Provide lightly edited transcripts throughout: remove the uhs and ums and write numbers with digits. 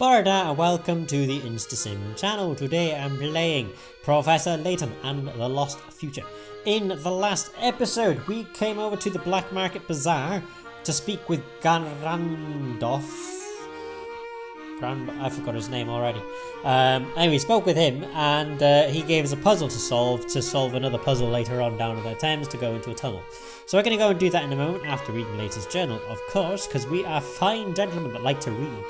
Borda and welcome to the InstaSim channel. Today I'm playing Professor Layton and the Lost Future. In the last episode we came over to the Black Market Bazaar to speak with Garandoff. I forgot his name already. Anyway, spoke with him and he gave us a puzzle to solve another puzzle later on down in the Thames to go into a tunnel. So we're going to go and do that in a moment after reading Layton's journal, of course, because we are fine gentlemen that like to read.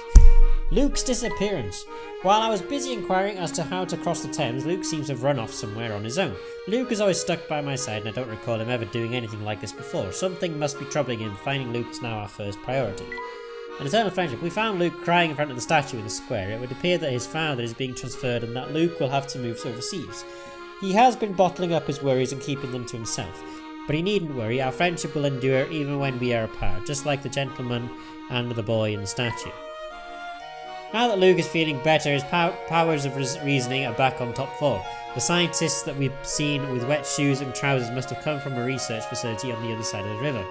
Luke's disappearance. While I was busy inquiring as to how to cross the Thames, Luke seems to have run off somewhere on his own. Luke is always stuck by my side and I don't recall him ever doing anything like this before. Something must be troubling him. Finding Luke is now our first priority. An eternal friendship. We found Luke crying in front of the statue in the square. It would appear that his father is being transferred and that Luke will have to move overseas. He has been bottling up his worries and keeping them to himself. But he needn't worry, our friendship will endure even when we are apart, just like the gentleman and the boy in the statue. Now that Luke is feeling better, his powers of reasoning are back on top form. The scientists that we've seen with wet shoes and trousers must have come from a research facility on the other side of the river,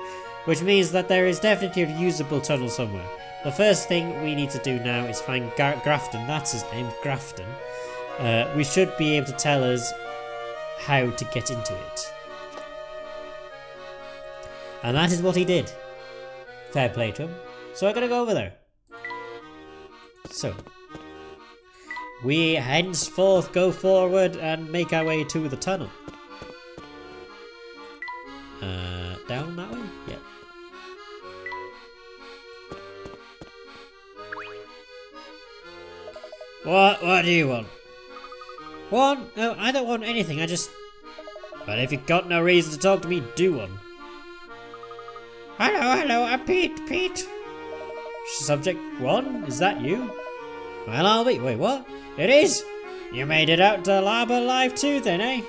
which means that there is definitely a usable tunnel somewhere. The first thing we need to do now is find Grafton, that's his name, Grafton. We should be able to tell us how to get into it. And that is what he did. Fair play to him. So we're going to go over there. So, we henceforth go forward and make our way to the tunnel. Down that way? Yep. What do you want? One? No, I don't want anything, I just... But if you've got no reason to talk to me, do one. Hello, I'm Pete. Subject 1, is that you? Well, I'll be. Wait, what? It is? You made it out to lab alive too then, eh?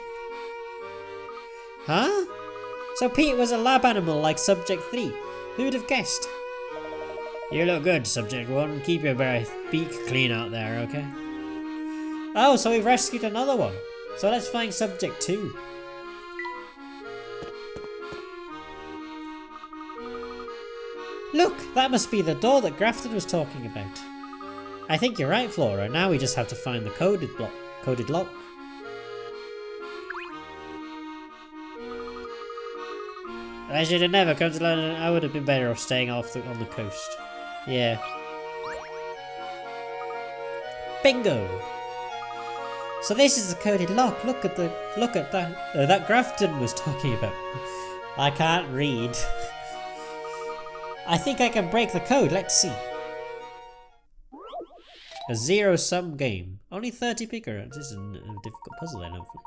Huh? So Pete was a lab animal like Subject 3. Who'd have guessed? You look good, Subject 1. Keep your beak clean out there, okay? Oh, so we've rescued another one. So let's find Subject 2. Look, that must be the door that Grafton was talking about. I think you're right, Flora. Now we just have to find the coded lock. I should have never come to London. I would have been better off staying on the coast. Yeah. Bingo! So this is the coded lock. Look at that. That Grafton was talking about. I can't read. I think I can break the code. Let's see. A zero-sum game. Only 30 picker. This isn't a difficult puzzle then, hopefully.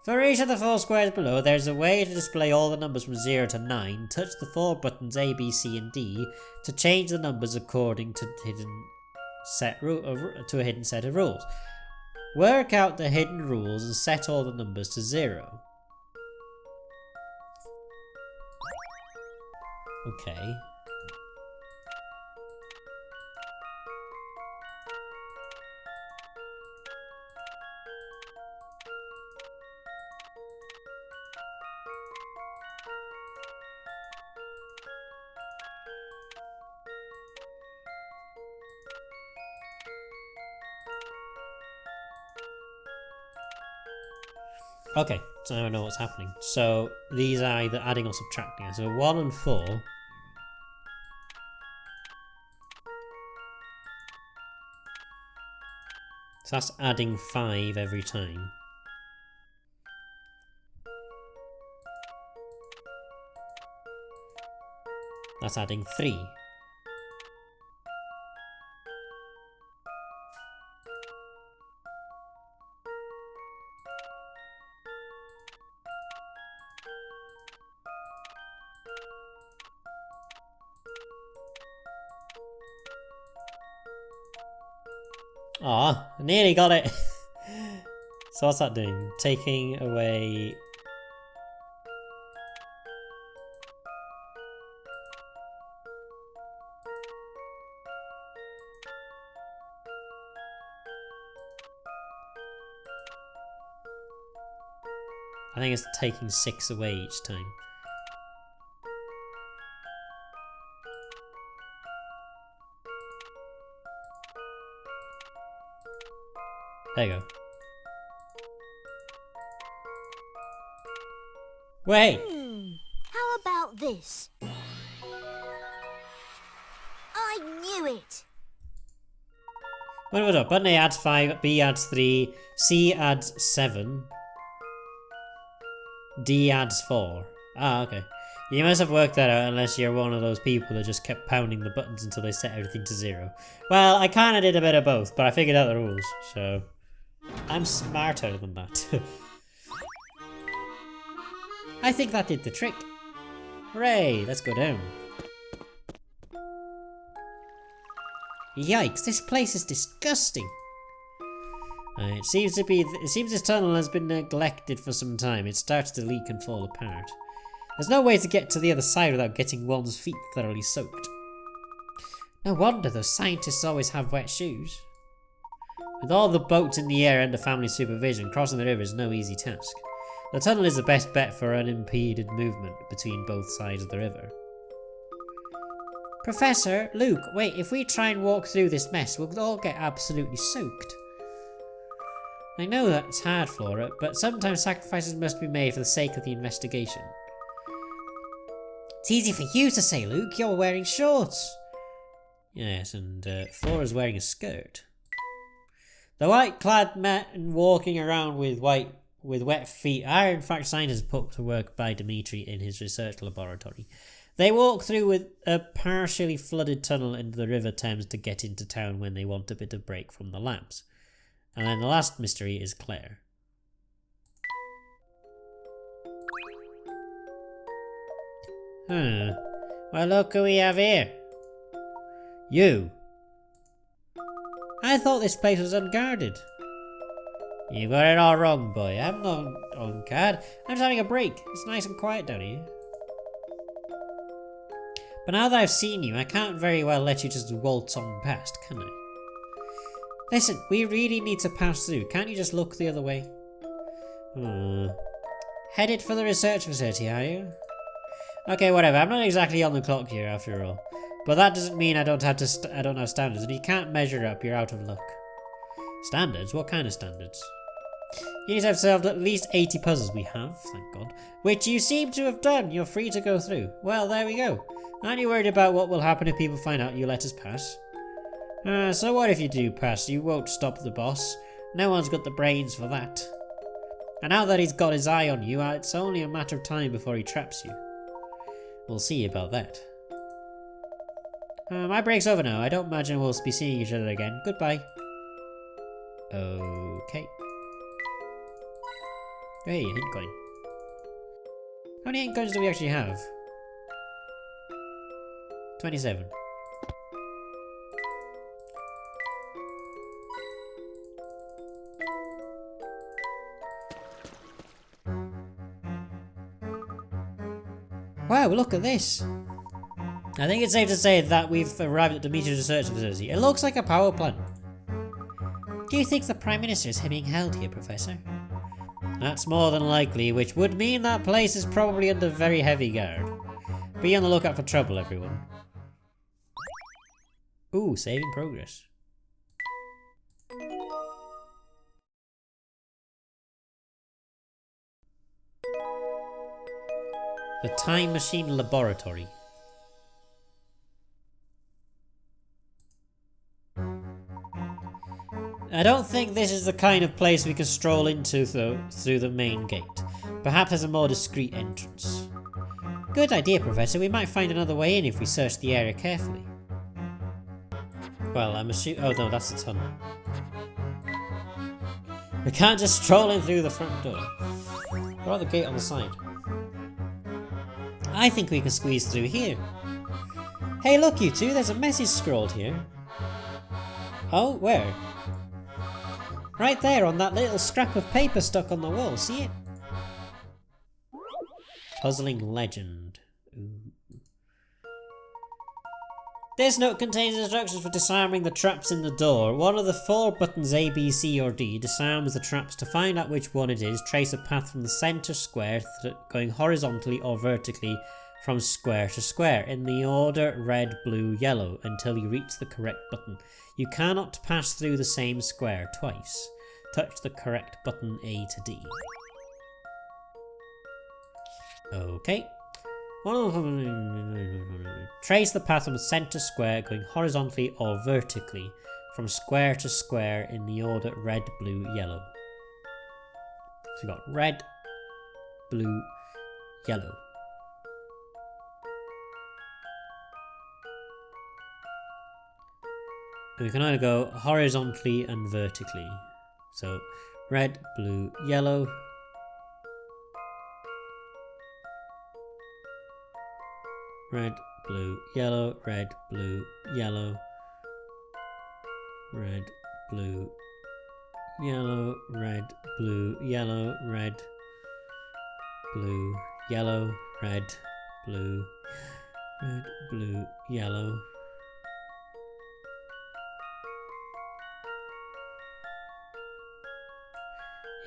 For each of the 4 squares below, there's a way to display all the numbers from 0 to 9. Touch the 4 buttons A, B, C, and D to change the numbers according to a hidden set of rules. Work out the hidden rules and set all the numbers to 0. Okay. Okay, so now I know what's happening. So these are either adding or subtracting. So 1 and 4. So that's adding 5 every time. That's adding 3. Ah, nearly got it. So what's that doing? Taking away... I think it's taking 6 away each time. There you go. Wait! How about this? I knew it! What up? Button A adds 5, B adds 3, C adds 7, D adds 4. Ah, okay. You must have worked that out unless you're one of those people that just kept pounding the buttons until they set everything to 0. Well, I kinda did a bit of both, but I figured out the rules, so... I'm smarter than that. I think that did the trick. Hooray, let's go down. Yikes, this place is disgusting. It seems this tunnel has been neglected for some time. It starts to leak and fall apart. There's no way to get to the other side without getting one's feet thoroughly soaked. No wonder those scientists always have wet shoes. With all the boats in the air under family supervision, crossing the river is no easy task. The tunnel is the best bet for unimpeded movement between both sides of the river. Professor, Luke, wait, if we try and walk through this mess, we'll all get absolutely soaked. I know that's hard, Flora, but sometimes sacrifices must be made for the sake of the investigation. It's easy for you to say, Luke, you're wearing shorts. Yes, and Flora's wearing a skirt. The white-clad men walking around with wet feet are in fact scientists put to work by Dimitri in his research laboratory. They walk through with a partially flooded tunnel into the River Thames to get into town when they want a bit of break from the labs. And then the last mystery is Claire. Well, look who we have here. You. I thought this place was unguarded. You got it all wrong, boy. I'm not on guard. I'm just having a break. It's nice and quiet down here. But now that I've seen you, I can't very well let you just waltz on past, can I? Listen, we really need to pass through. Can't you just look the other way? Headed for the research facility, are you? Okay, whatever. I'm not exactly on the clock here, after all. But that doesn't mean I don't have standards. If you can't measure up, you're out of luck. Standards? What kind of standards? You need to have solved at least 80 puzzles. We have, thank God. Which you seem to have done. You're free to go through. Well, there we go. Aren't you worried about what will happen if people find out you let us pass? So what if you do pass? You won't stop the boss. No one's got the brains for that. And now that he's got his eye on you, it's only a matter of time before he traps you. We'll see about that. My break's over now. I don't imagine we'll be seeing each other again. Goodbye. Okay. Hey, a hint coin. How many hint coins do we actually have? 27. Wow, look at this! I think it's safe to say that we've arrived at Dimitri's research facility. It looks like a power plant. Do you think the Prime Minister is being held here, Professor? That's more than likely, which would mean that place is probably under very heavy guard. Be on the lookout for trouble, everyone. Ooh, saving progress. The Time Machine Laboratory. I don't think this is the kind of place we can stroll into through the main gate. Perhaps there's a more discreet entrance. Good idea, Professor. We might find another way in if we search the area carefully. Well, I'm assuming... Oh no, that's the tunnel. We can't just stroll in through the front door. What about the gate on the side? I think we can squeeze through here. Hey look you two, there's a message scrawled here. Oh, where? Right there on that little scrap of paper stuck on the wall, see it? Puzzling legend. Ooh. This note contains instructions for disarming the traps in the door. One of the 4 buttons A, B, C or D disarms the traps. To find out which one it is, trace a path from the centre square going horizontally or vertically from square to square in the order red, blue, yellow until you reach the correct button. You cannot pass through the same square twice. touch the correct button A to D. Okay. Trace the path from center square going horizontally or vertically from square to square in the order red, blue, yellow. So we've got red, blue, yellow. And we can either go horizontally and vertically. So red, blue, yellow. Red, blue, yellow, red, blue, yellow. Red, blue, yellow, red, blue, yellow, red, blue, yellow, red, blue, red, blue, yellow.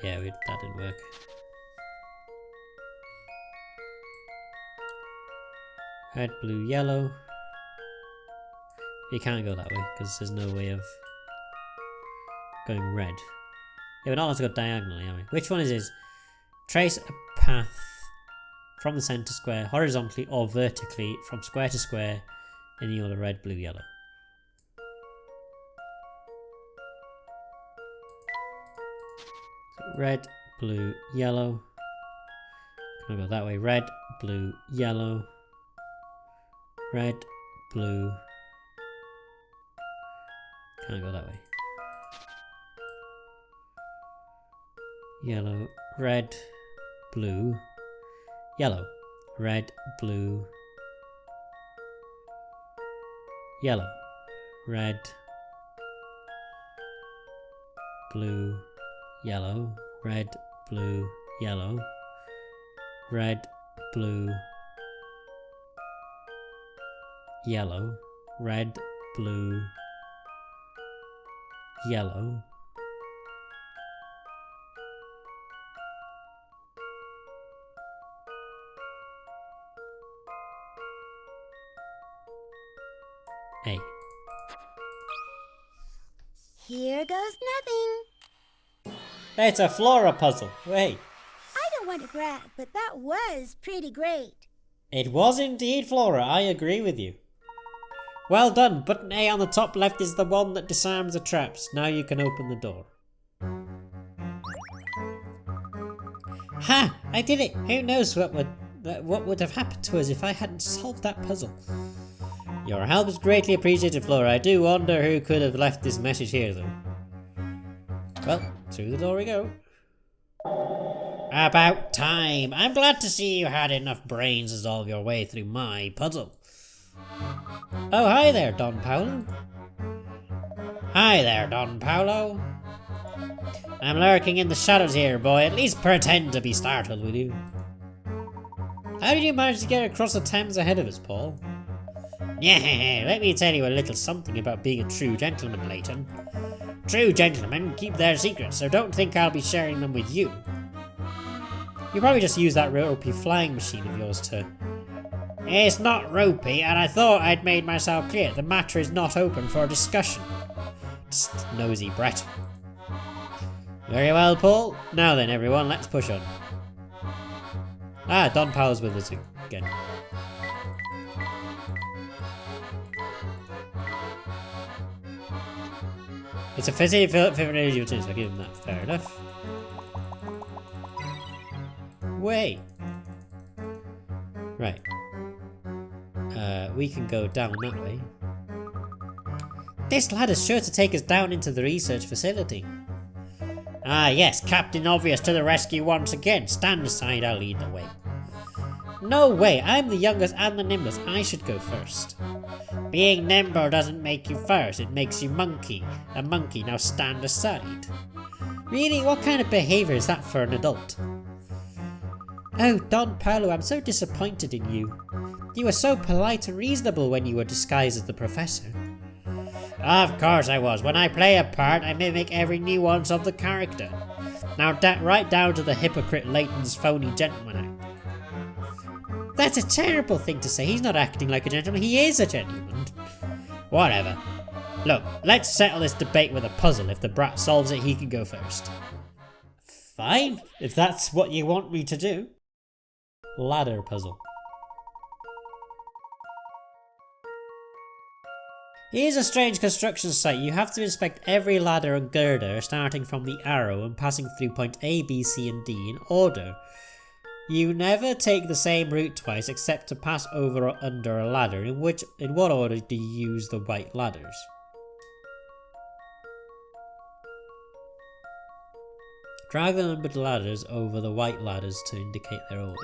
Yeah, that didn't work. Red, blue, yellow. You can't go that way because there's no way of going red. Yeah, we're not allowed to go diagonally, are we? Which one is this? Trace a path from the centre square horizontally or vertically from square to square in the order red, blue, yellow. So red, blue, yellow. Can I go that way? Red, blue, yellow. Red, blue. Can't go that way. Yellow, red, blue, yellow, red, blue, yellow, red, blue, yellow, red, blue, yellow, red, blue, yellow, red, blue, yellow. A. Here goes nothing. It's a Flora puzzle. Wait. I don't want to brag, but that was pretty great. It was indeed Flora. I agree with you. Well done. Button A on the top left is the one that disarms the traps. Now you can open the door. Ha! I did it. Who knows what would have happened to us if I hadn't solved that puzzle. Your help is greatly appreciated, Flora. I do wonder who could have left this message here, though. Well, through the door we go. About time. I'm glad to see you had enough brains to solve your way through my puzzle. Oh, hi there, Don Paolo. Hi there, Don Paolo. I'm lurking in the shadows here, boy. At least pretend to be startled, will you? How did you manage to get across the Thames ahead of us, Paul? Yeah, let me tell you a little something about being a true gentleman, Layton. True gentlemen keep their secrets, so don't think I'll be sharing them with you. You probably just use that ropey flying machine of yours to... It's not ropey, and I thought I'd made myself clear. The matter is not open for discussion. Tsk, nosy brat. Very well, Paul. Now then, everyone, let's push on. Ah, Don Powell's with us again. It's a favorite of so I'll give him that. Fair enough. Wait. Right. We can go down that way. This ladder's sure to take us down into the research facility. Ah yes, Captain Obvious to the rescue once again. Stand aside, I'll lead the way. No way, I'm the youngest and the nimblest. I should go first. Being nimble doesn't make you first, it makes you monkey. A monkey, now stand aside. Really, what kind of behaviour is that for an adult? Oh, Don Paolo, I'm so disappointed in you. You were so polite and reasonable when you were disguised as the professor. Of course I was. When I play a part, I mimic every nuance of the character. Now right down to the hypocrite Layton's phony gentleman act. That's a terrible thing to say. He's not acting like a gentleman. He is a gentleman. Whatever. Look, let's settle this debate with a puzzle. If the brat solves it, he can go first. Fine, if that's what you want me to do. Ladder puzzle. Here's a strange construction site. You have to inspect every ladder and girder starting from the arrow and passing through point A, B, C and D in order. You never take the same route twice except to pass over or under a ladder. In what order do you use the white ladders? Drag the numbered ladders over the white ladders to indicate their order.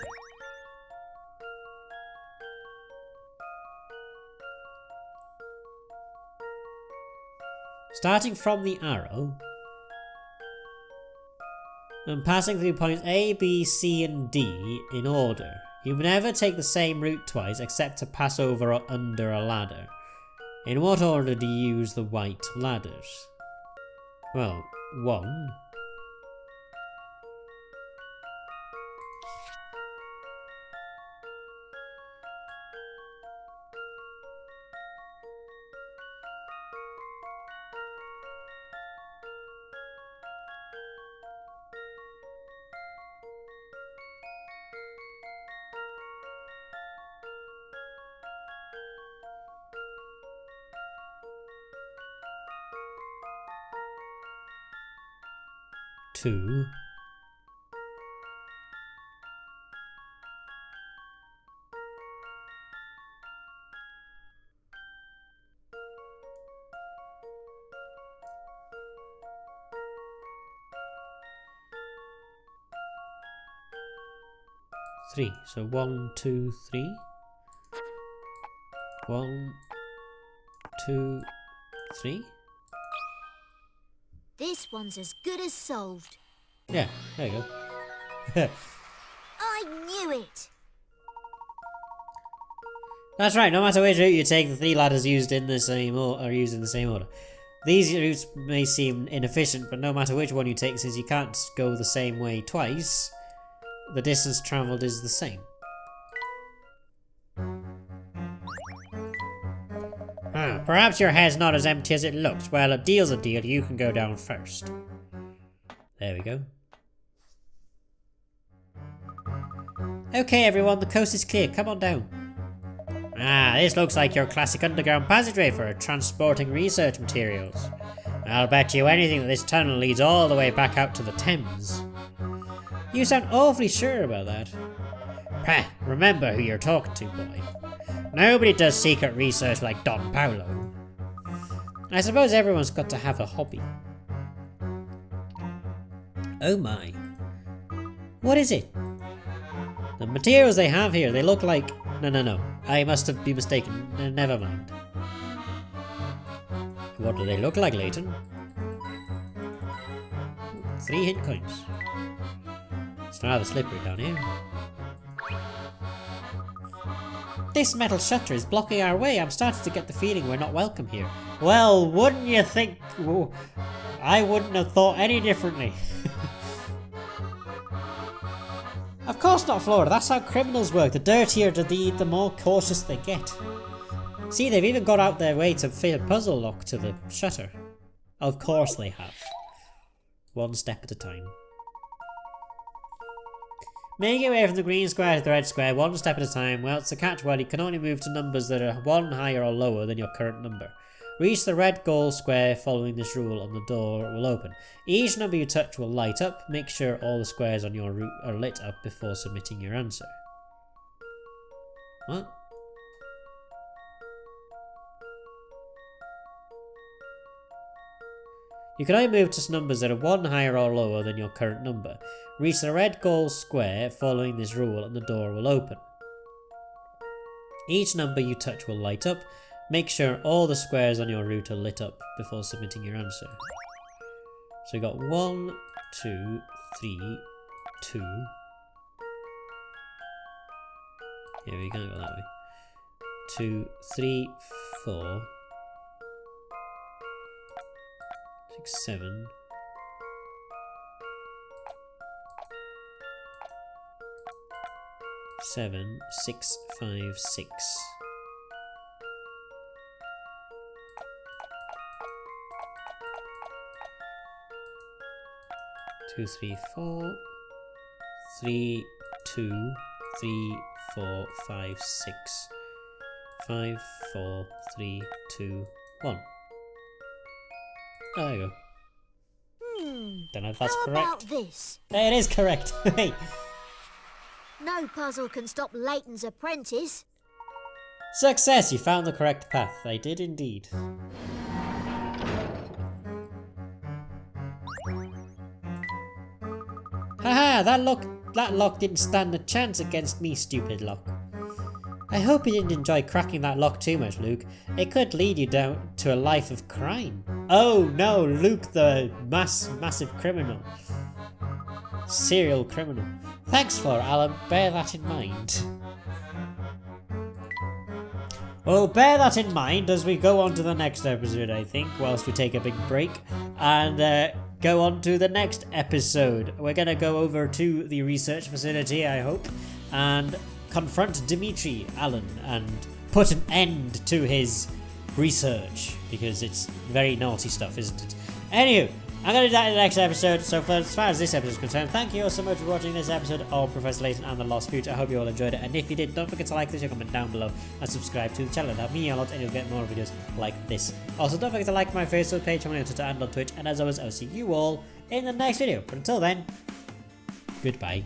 Starting from the arrow and passing through points A, B, C and D in order. You never take the same route twice except to pass over or under a ladder. In what order do you use the white ladders? Well, 1, 2, 3. So 1, 2, 3. 1, 2, 3. This one's as good as solved. Yeah, there you go. I knew it! That's right, no matter which route you take, the 3 ladders used in the same are used in the same order. These routes may seem inefficient, but no matter which one you take, since you can't go the same way twice, the distance travelled is the same. Perhaps your head's not as empty as it looks. Well, a deal's a deal. You can go down first. There we go. Okay, everyone, the coast is clear. Come on down. This looks like your classic underground passageway for transporting research materials. I'll bet you anything that this tunnel leads all the way back out to the Thames. You sound awfully sure about that. Pah, remember who you're talking to, boy. Nobody does secret research like Don Paolo. I suppose everyone's got to have a hobby. Oh my. What is it? The materials they have here, they look like... No. I must have been mistaken. Never mind. What do they look like, Layton? 3 hint coins. It's rather slippery down here. This metal shutter is blocking our way. I'm starting to get the feeling we're not welcome here. Well, wouldn't you think... I wouldn't have thought any differently. Of course not, Flora. That's how criminals work. The dirtier the deed, the more cautious they get. See, they've even got out their way to fit a puzzle lock to the shutter. Of course they have. One step at a time. Make your way from the green square to the red square, one step at a time. Well, it's a catch word. You can only move to numbers that are 1 higher or lower than your current number. Reach the red goal square following this rule and the door will open. Each number you touch will light up. Make sure all the squares on your route are lit up before submitting your answer. What? You can only move to numbers that are 1 higher or lower than your current number. Reach the red goal square following this rule and the door will open. Each number you touch will light up. Make sure all the squares on your route are lit up before submitting your answer. So we got 1, 2, 3, 2. Yeah, we can't go that way. 2, 3, 4. 6, 7. 7, 6, 5, 6. 2, 3, 4. 3, 2, 3, 4, 5, 6. 5, 4, 3, 2, 1. Oh, there you go. Don't know if that's How correct. about this? It is correct. Hey. No puzzle can stop Layton's apprentice. Success! You found the correct path. I did indeed. Haha! That lock didn't stand a chance against me, stupid lock. I hope you didn't enjoy cracking that lock too much, Luke. It could lead you down to a life of crime. Oh no, Luke the massive criminal. Serial criminal. Thanks for Alan, bear that in mind. Well, bear that in mind as we go on to the next episode, I think, whilst we take a big break. And go on to the next episode. We're going to go over to the research facility, I hope, and confront Dimitri Allen and put an end to his research, because it's very naughty stuff, isn't it? Anywho, I'm going to do that in the next episode. So for as far as this episode is concerned, thank you all so much for watching this episode of Professor Layton and the Lost Future. I hope you all enjoyed it, and if you did, don't forget to like this, comment down below, and subscribe to the channel. That'll mean a lot, and you'll get more videos like this. Also, don't forget to like my Facebook page, on Twitter and on Twitch, and as always, I'll see you all in the next video. But until then, goodbye.